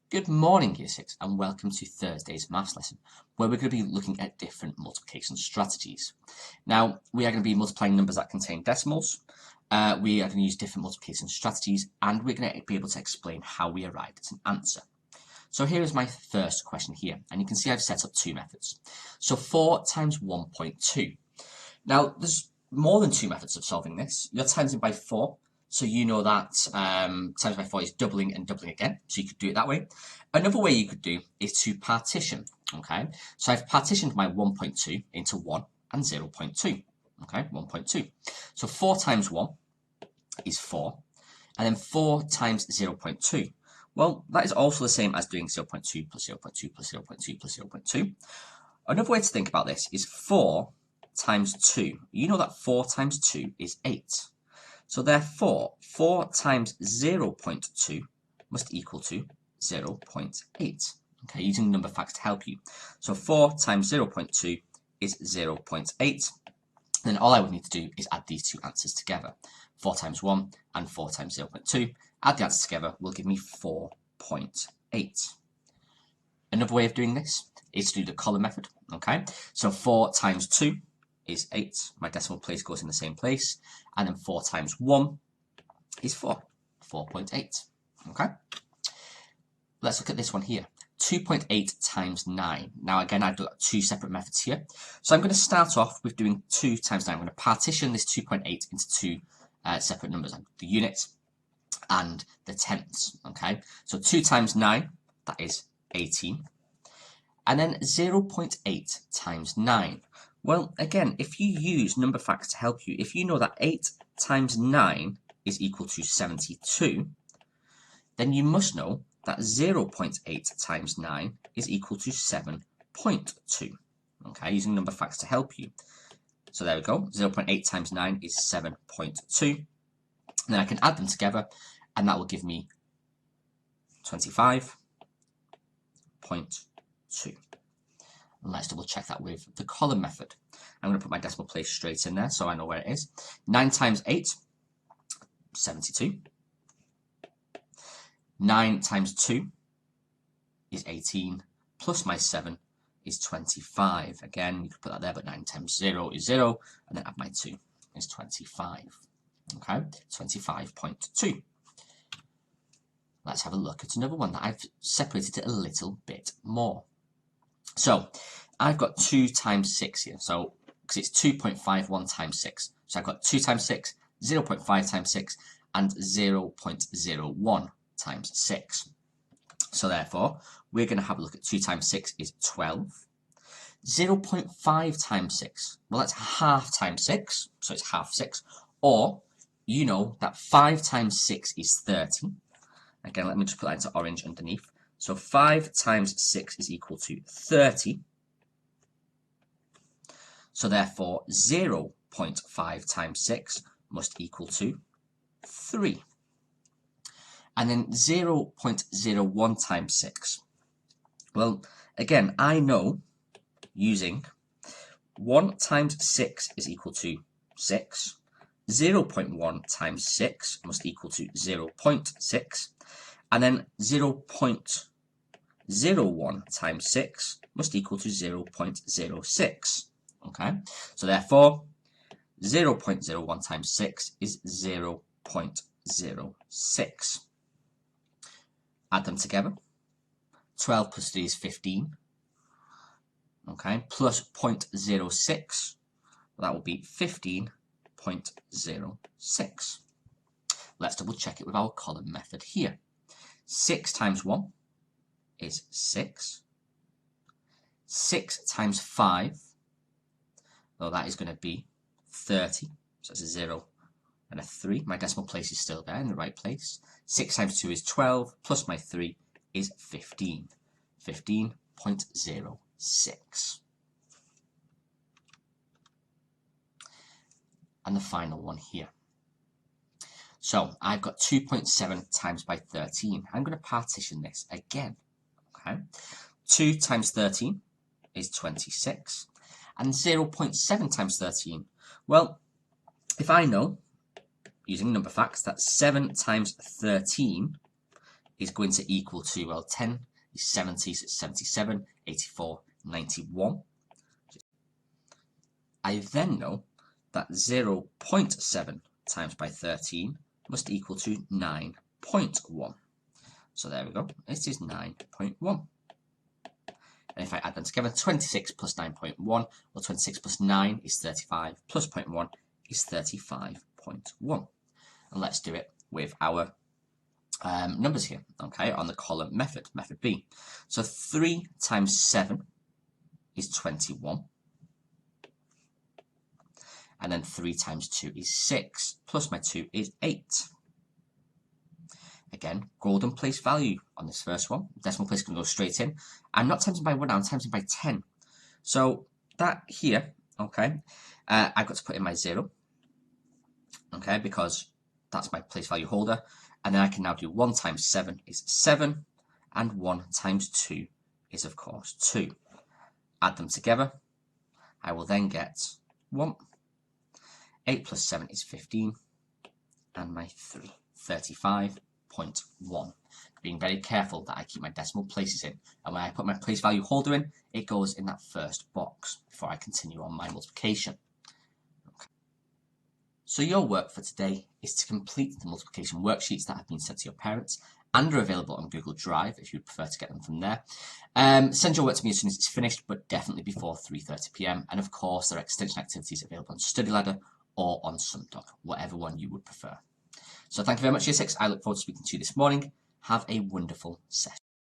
Good morning, Year 6, and welcome to Thursday's maths lesson, where we're going to be looking at different multiplication strategies. Now, we are going to be multiplying numbers that contain decimals. We are going to use different multiplication strategies, and we're going to be able to explain how we arrived at an answer. So here is my first question here, and you can see I've set up two methods. So 4 times 1.2. Now, there's more than two methods of solving this. You're timesing by 4. So you know that times by 4 is doubling and doubling again. So you could do it that way. Another way you could do is to partition. Okay. So I've partitioned my 1.2 into 1 and 0.2. Okay. 1.2. So 4 times 1 is 4. And then 4 times 0.2. Well, that is also the same as doing 0.2 plus 0.2 plus 0.2 plus 0.2. Another way to think about this is 4 times 2. You know that 4 times 2 is 8. So therefore, 4 times 0.2 must equal to 0.8. Okay, using number facts to help you. So 4 times 0.2 is 0.8. Then all I would need to do is add these two answers together. 4 times 1 and 4 times 0.2. Add the answers together will give me 4.8. Another way of doing this is to do the column method. Okay, so 4 times 2 is 8. My decimal place goes in the same place. And then 4 times 1 is 4. 4.8. Okay? Let's look at this one here. 2.8 times 9. Now, again, I've got two separate methods here. So I'm going to start off with doing 2 times 9. I'm going to partition this 2.8 into two separate numbers, the units and the tenths. Okay? So 2 times 9, that is 18. And then 0.8 times 9. Well, again, if you use number facts to help you, if you know that 8 times 9 is equal to 72, then you must know that 0.8 times 9 is equal to 7.2. Okay, using number facts to help you. So there we go. 0.8 times 9 is 7.2. And then I can add them together, and that will give me 25.2. Let's double check that with the column method. I'm going to put my decimal place straight in there so I know where it is. 9 times 8, 72. 9 times 2 is 18, plus my 7 is 25. Again, you could put that there, but 9 times 0 is 0, and then add my 2 is 25. Okay, 25.2. Let's have a look at another one that I've separated it a little bit more. So I've got 2 times 6 here, so because it's 2.51 times 6. So I've got 2 times 6, 0.5 times 6, and 0.01 times 6. So therefore, we're going to have a look at 2 times 6 is 12. 0.5 times 6, well, that's half times 6, so it's half 6. Or, you know that 5 times 6 is 30. Again, let me just put that into orange underneath. So 5 times 6 is equal to 30. So therefore, 0.5 times 6 must equal to 3. And then 0.01 times 6. Well, again, I know using 1 times 6 is equal to 6. 0.1 times 6 must equal to 0.6. And then 0.01 times 6 must equal to 0.06. Okay, so therefore 0.01 times 6 is 0.06. Add them together. 12 plus 3 is 15. Okay, plus 0.06, that will be 15.06. Let's double check it with our column method here. 6 times 1 is 6. 6 times 5, well, that is going to be 30. So it's a 0 and a 3. My decimal place is still there in the right place. 6 times 2 is 12, plus my 3 is 15. 15.06. And the final one here. So I've got 2.7 times by 13. I'm going to partition this again. Okay, 2 times 13 is 26. And 0.7 times 13. Well, if I know, using number facts, that 7 times 13 is going to equal to, well, 10 is 70, so it's 77, 84, 91. I then know that 0.7 times by 13 must equal to 9.1. So there we go, it is 9.1. And if I add them together, 26 plus 9.1, well, 26 plus 9 is 35, plus 0.1 is 35.1. And let's do it with our numbers here, okay, on the column method, method B. So 3 times 7 is 21. And then 3 times 2 is 6, plus my 2 is 8. Again, golden place value on this first one. Decimal place can go straight in. I'm not timesing by 1 now, I'm timesing by 10. So that here, okay, I've got to put in my 0, okay, because that's my place value holder. And then I can now do 1 times 7 is 7, and 1 times 2 is, of course, 2. Add them together. I will then get 1. 8 plus 7 is 15, and my 3, 35.1. Being very careful that I keep my decimal places in, and when I put my place value holder in, it goes in that first box before I continue on my multiplication. Okay. So your work for today is to complete the multiplication worksheets that have been sent to your parents and are available on Google Drive if you prefer to get them from there. Send your work to me as soon as it's finished, but definitely before 3:30 p.m. And of course, there are extension activities available on Study Ladder or on SumDoc, whatever one you would prefer. So thank you very much, Year 6. I look forward to speaking to you this morning. Have a wonderful session.